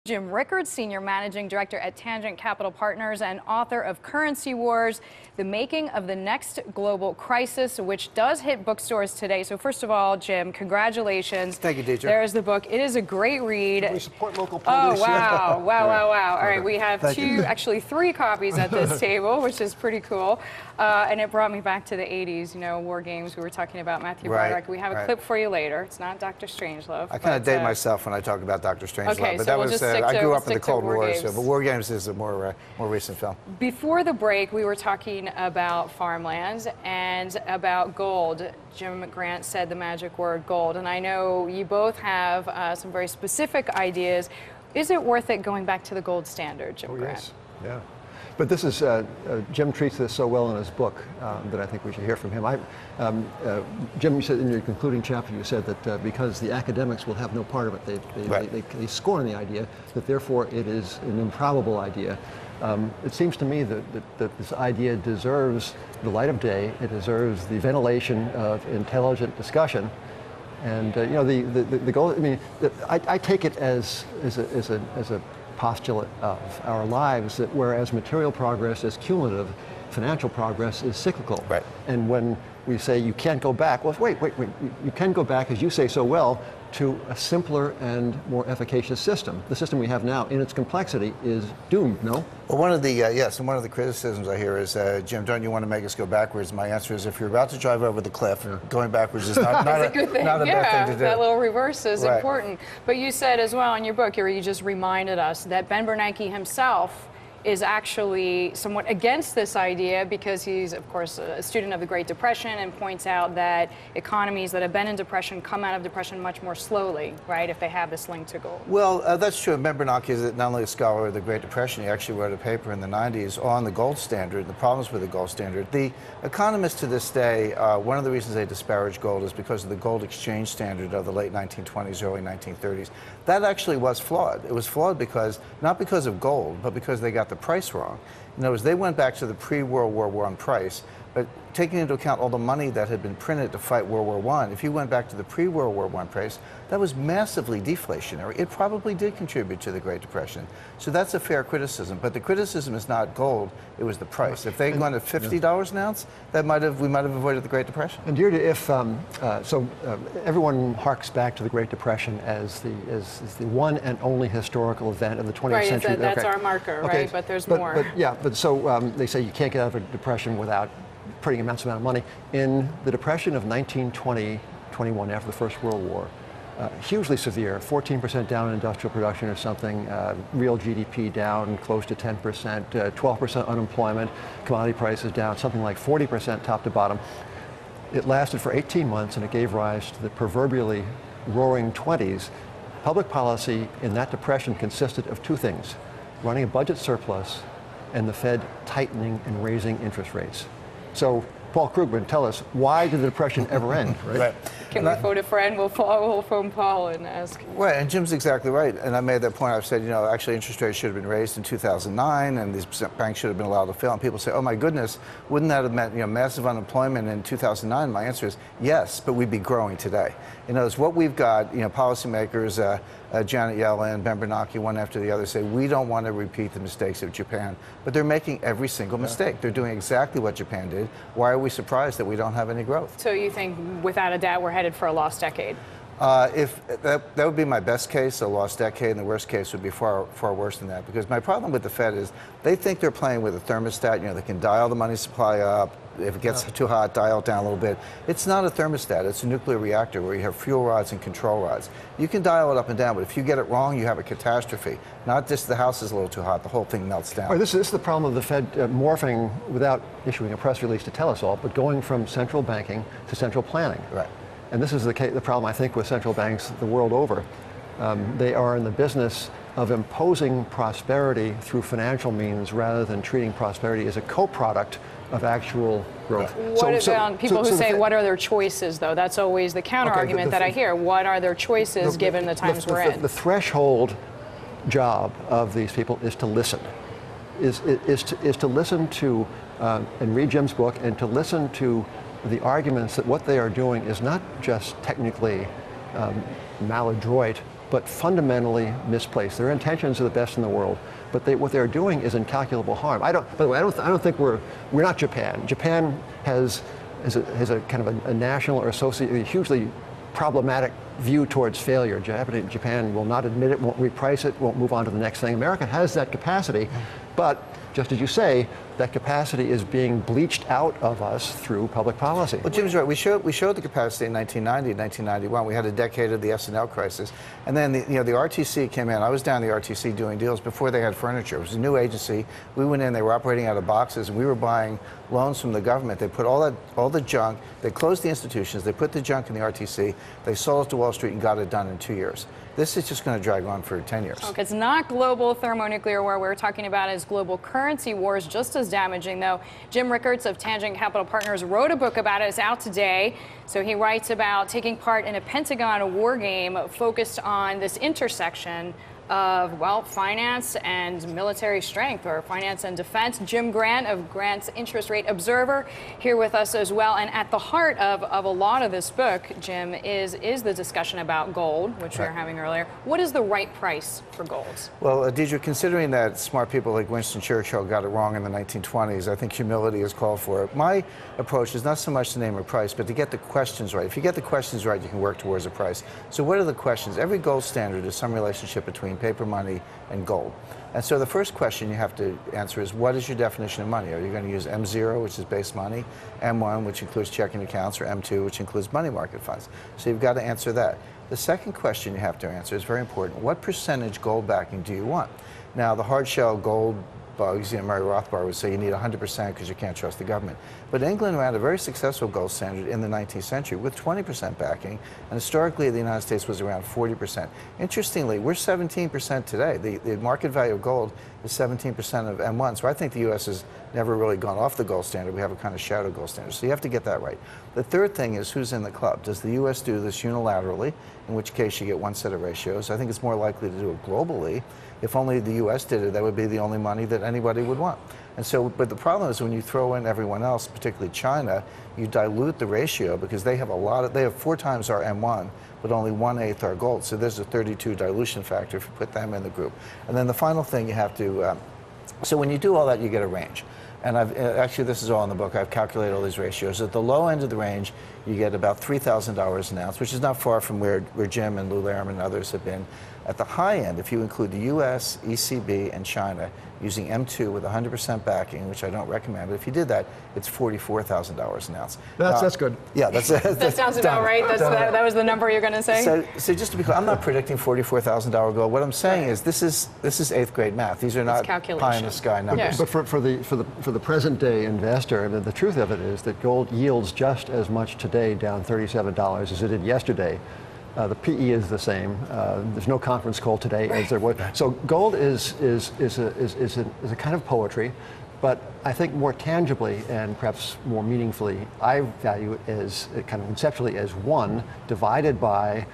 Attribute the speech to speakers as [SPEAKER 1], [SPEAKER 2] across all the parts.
[SPEAKER 1] Jim Rickards, Senior Managing Director at Tangent Capital Partners and author of Currency Wars, The Making of the Next Global Crisis, which does hit bookstores today. So first of all, Jim, congratulations.
[SPEAKER 2] Thank you, Deidre.
[SPEAKER 1] There's the book. It is a great read.
[SPEAKER 3] We support local produce.
[SPEAKER 1] Oh, wow. Wow. All right, we have
[SPEAKER 2] Thank
[SPEAKER 1] actually three copies at this table, which is pretty cool. And it brought me back to the 80s, you know, war games. We were talking about Matthew Broderick. We have a clip for you later. It's not Dr. Strangelove.
[SPEAKER 2] I kind of date myself when I talk about Dr. Strangelove.
[SPEAKER 1] Okay,
[SPEAKER 2] but
[SPEAKER 1] so
[SPEAKER 2] that
[SPEAKER 1] we'll
[SPEAKER 2] was, I grew up in the Cold War, but War Games is a more recent film.
[SPEAKER 1] Before the break, we were talking about farmlands and about gold. Jim Grant said the magic word gold, and I know you both have some very specific ideas. Is it worth it going back to the gold standard, Jim Grant?
[SPEAKER 3] Yes. Yeah. But this is, Jim treats this so well in his book that I think we should hear from him. Jim, you said in your concluding chapter, you said that because the academics will have no part of it, they scorn the idea, that therefore it is an improbable idea. It seems to me that this idea deserves the light of day, it deserves the ventilation of intelligent discussion. And you know, the goal, I mean, I take it as a postulate of our lives that whereas material progress is cumulative, financial progress is cyclical.
[SPEAKER 2] Right.
[SPEAKER 3] And when we say you can't go back, well, wait, you can go back, as you say so well, to a simpler and more efficacious system. The system we have now, in its complexity, is doomed, no?
[SPEAKER 2] Well, one of the criticisms I hear is, Jim, don't you want to make us go backwards? My answer is, if you're about to drive over the cliff, going backwards is not a good thing. Not a bad thing to do.
[SPEAKER 1] That little reverse is important. But you said as well in your book, you just reminded us that Ben Bernanke himself is actually somewhat against this idea because he's, of course, a student of the Great Depression and points out that economies that have been in depression come out of depression much more slowly, right, if they have this link to gold.
[SPEAKER 2] Well, that's true. Ben Bernanke is not only a scholar of the Great Depression, he actually wrote a paper in the 90s on the gold standard, the problems with the gold standard. The economists to this day, one of the reasons they disparage gold is because of the gold exchange standard of the late 1920s, early 1930s. That actually was flawed. It was flawed because, not because of gold, but because they got the price wrong. In other words, they went back to the pre-World War I price, but taking into account all the money that had been printed to fight World War I, if you went back to the pre-World War I price, that was massively deflationary. It probably did contribute to the Great Depression. So that's a fair criticism. But the criticism is not gold, it was the price. If they'd gone to $50 an ounce, we might have avoided the Great Depression.
[SPEAKER 3] And Deirdre, if, everyone harks back to the Great Depression as the one and only historical event of the 20th century.
[SPEAKER 1] Right, that's our marker, right? But there's more.
[SPEAKER 3] But they say you can't get out of a depression without pretty immense amount of money. In the Depression of 1920-21, after the First World War, hugely severe, 14% down in industrial production or something, real GDP down close to 10%, 12% unemployment, commodity prices down something like 40% top to bottom. It lasted for 18 months and it gave rise to the proverbially roaring 20s. Public policy in that depression consisted of two things: running a budget surplus and the Fed tightening and raising interest rates. So, Paul Krugman, tell us, why did the Depression ever end? Right?
[SPEAKER 1] Can we phone a friend? We'll phone Paul and ask.
[SPEAKER 2] Right, and Jim's exactly right. And I made that point. I've said, you know, actually interest rates should have been raised in 2009, and these banks should have been allowed to fail. And people say, oh my goodness, wouldn't that have meant, you know, massive unemployment in 2009? My answer is yes, but we'd be growing today. In other words, what we've got, you know, policymakers, Janet Yellen, Ben Bernanke, one after the other, say we don't want to repeat the mistakes of Japan, but they're making every single mistake. They're doing exactly what Japan did. Why are we surprised that we don't have any growth?
[SPEAKER 1] So you think, without a doubt, we're headed for a lost decade?
[SPEAKER 2] If that would be my best case, a lost decade, and the worst case would be far worse than that. Because my problem with the Fed is they think they're playing with a thermostat. You know, they can dial the money supply up. If it gets too hot, dial it down a little bit. It's not a thermostat. It's a nuclear reactor where you have fuel rods and control rods. You can dial it up and down, but if you get it wrong, you have a catastrophe. Not just the house is a little too hot, the whole thing melts down.
[SPEAKER 3] Right, this is the problem of the Fed morphing, without issuing a press release to tell us all, but going from central banking to central planning.
[SPEAKER 2] Right.
[SPEAKER 3] And this is the problem, I think, with central banks the world over. They are in the business of imposing prosperity through financial means rather than treating prosperity as a co-product of actual growth.
[SPEAKER 1] What about people who say, what are their choices, though? That's always the counter-argument that I hear. What are their choices given the times we're in?
[SPEAKER 3] The threshold job of these people is to listen, is to listen to, and read Jim's book, and to listen to the arguments that what they are doing is not just technically maladroit but fundamentally misplaced. Their intentions are the best in the world, but what they're doing is incalculable harm. By the way, I don't think we're not Japan. Japan has a kind of a national or hugely problematic view towards failure. Japan will not admit it, won't reprice it, won't move on to the next thing. America has that capacity, but just as you say, that capacity is being bleached out of us through public policy.
[SPEAKER 2] Well, Jim's right. We showed the capacity in 1990, 1991. We had a decade of the S&L crisis, and then the RTC came in. I was down the RTC doing deals before they had furniture. It was a new agency. We went in. They were operating out of boxes, and we were buying loans from the government. They put all the junk. They closed the institutions. They put the junk in the RTC. They sold it to Wall Street and got it done in 2 years. This is just going to drag on for 10 years.
[SPEAKER 1] Okay, it's not global thermonuclear war we're talking about is global currency wars, just as damaging, though. Jim Rickards of Tangent Capital Partners wrote a book about it. It's out today. So he writes about taking part in a Pentagon war game focused on this intersection of, well, finance and military strength, or finance and defense. Jim Grant of Grant's Interest Rate Observer here with us as well. And at the heart of a lot of this book, Jim, is the discussion about gold, which we were having earlier. What is the right price for gold?
[SPEAKER 2] Well, Deidre, considering that smart people like Winston Churchill got it wrong in the 1920s, I think humility is called for. My approach is not so much to name a price, but to get the questions right. If you get the questions right, you can work towards a price. So what are the questions? Every gold standard is some relationship between paper money and gold. And so the first question you have to answer is, what is your definition of money? Are you going to use M0, which is base money, M1, which includes checking accounts, or M2, which includes money market funds? So you've got to answer that. The second question you have to answer is very important. What percentage gold backing do you want? Now, the hard shell gold bugs, Murray Rothbard would say you need 100% because you can't trust the government. But England ran a very successful gold standard in the 19th century with 20% backing, and historically the United States was around 40%. Interestingly, we're 17% today. The market value of gold is 17% of M1, so I think the U.S. has never really gone off the gold standard. We have a kind of shadow gold standard, so you have to get that right. The third thing is, who's in the club? Does the U.S. do this unilaterally, in which case you get one set of ratios? I think it's more likely to do it globally. If only the U.S. did it, that would be the only money that anybody would want. And so, but the problem is when you throw in everyone else, particularly China, you dilute the ratio because they have they have 4 times our M1, but only 1/8 our gold. So there's a 32 dilution factor if you put them in the group. And then the final thing you have to, so when you do all that, you get a range. And actually, this is all in the book. I've calculated all these ratios. At the low end of the range, you get about $3,000 an ounce, which is not far from where Jim and Lou Laramie and others have been. At the high end, if you include the U.S., ECB, and China, using M2 with 100% backing, which I don't recommend, but if you did that, it's $44,000 an ounce.
[SPEAKER 3] That's good.
[SPEAKER 2] Yeah, that
[SPEAKER 1] sounds about right. That was the number you're going to say?
[SPEAKER 2] So just to be clear, I'm not predicting $44,000 gold. What I'm saying is this is 8th grade math. These are not pie in the sky numbers.
[SPEAKER 3] Yeah. But for the present day investor, I mean, the truth of it is that gold yields just as much today, down $37, as it did yesterday. The PE is the same. There's no conference call today as there was. So gold is a kind of poetry, but I think more tangibly and perhaps more meaningfully, I value it as kind of conceptually as 1 divided by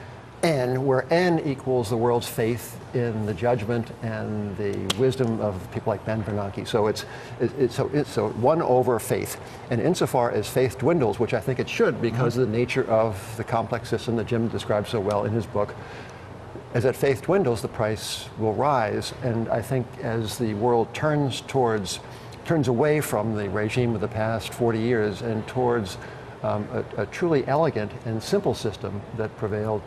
[SPEAKER 3] N, where N equals the world's faith in the judgment and the wisdom of people like Ben Bernanke. So it's 1 over faith. And insofar as faith dwindles, which I think it should because of the nature of the complex system that Jim describes so well in his book, as that faith dwindles, the price will rise. And I think as the world turns away from the regime of the past 40 years and towards a truly elegant and simple system that prevailed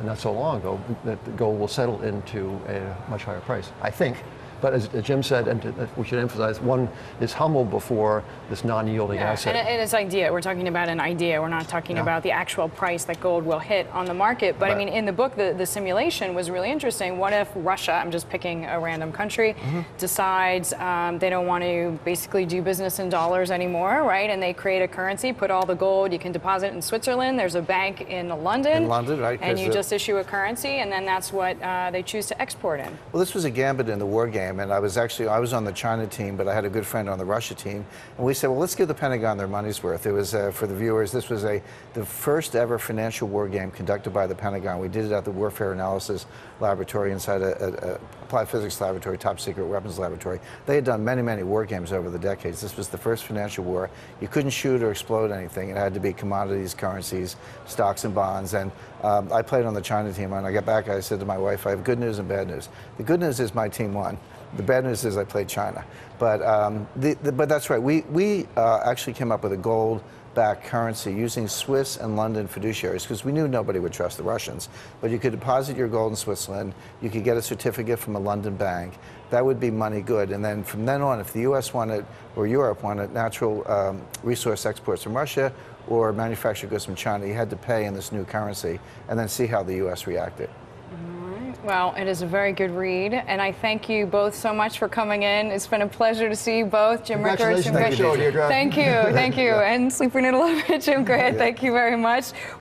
[SPEAKER 3] not so long ago, that the gold will settle into a much higher price, I think. But as Jim said, and we should emphasize, one is humble before this non-yielding asset.
[SPEAKER 1] And it's idea. We're talking about an idea. We're not talking about the actual price that gold will hit on the market. But I mean, in the book, the simulation was really interesting. What if Russia, I'm just picking a random country, decides they don't want to basically do business in dollars anymore, right? And they create a currency, put all the gold, you can deposit it in Switzerland. There's a bank in London.
[SPEAKER 2] In London, right.
[SPEAKER 1] And you just issue a currency, and then that's what they choose to export in.
[SPEAKER 2] Well, this was a gambit in the war game. And I was on the China team, but I had a good friend on the Russia team, and we said, well, let's give the Pentagon their money's worth. It was, for the viewers, this was the first ever financial war game conducted by the Pentagon. We did it at the Warfare Analysis Laboratory inside a applied physics laboratory, top secret weapons laboratory. They had done many, many war games over the decades. This was the first financial war. You couldn't shoot or explode anything. It had to be commodities, currencies, stocks and bonds. And I played on the China team. When I got back, I said to my wife, I have good news and bad news. The good news is my team won. The bad news is I played China. But but that's right. We actually came up with a gold-backed currency using Swiss and London fiduciaries because we knew nobody would trust the Russians. But you could deposit your gold in Switzerland. You could get a certificate from a London bank. That would be money good. And then from then on, if the U.S. wanted or Europe wanted natural resource exports from Russia or manufactured goods from China, you had to pay in this new currency and then see how the U.S. reacted.
[SPEAKER 1] Well, it is a very good read, and I thank you both so much for coming in. It's been a pleasure to see you both, Jim Rickards.
[SPEAKER 3] Congratulations.
[SPEAKER 1] Thank you, thank you, and Sleeping in 11, Jim Grant. Thank you very much.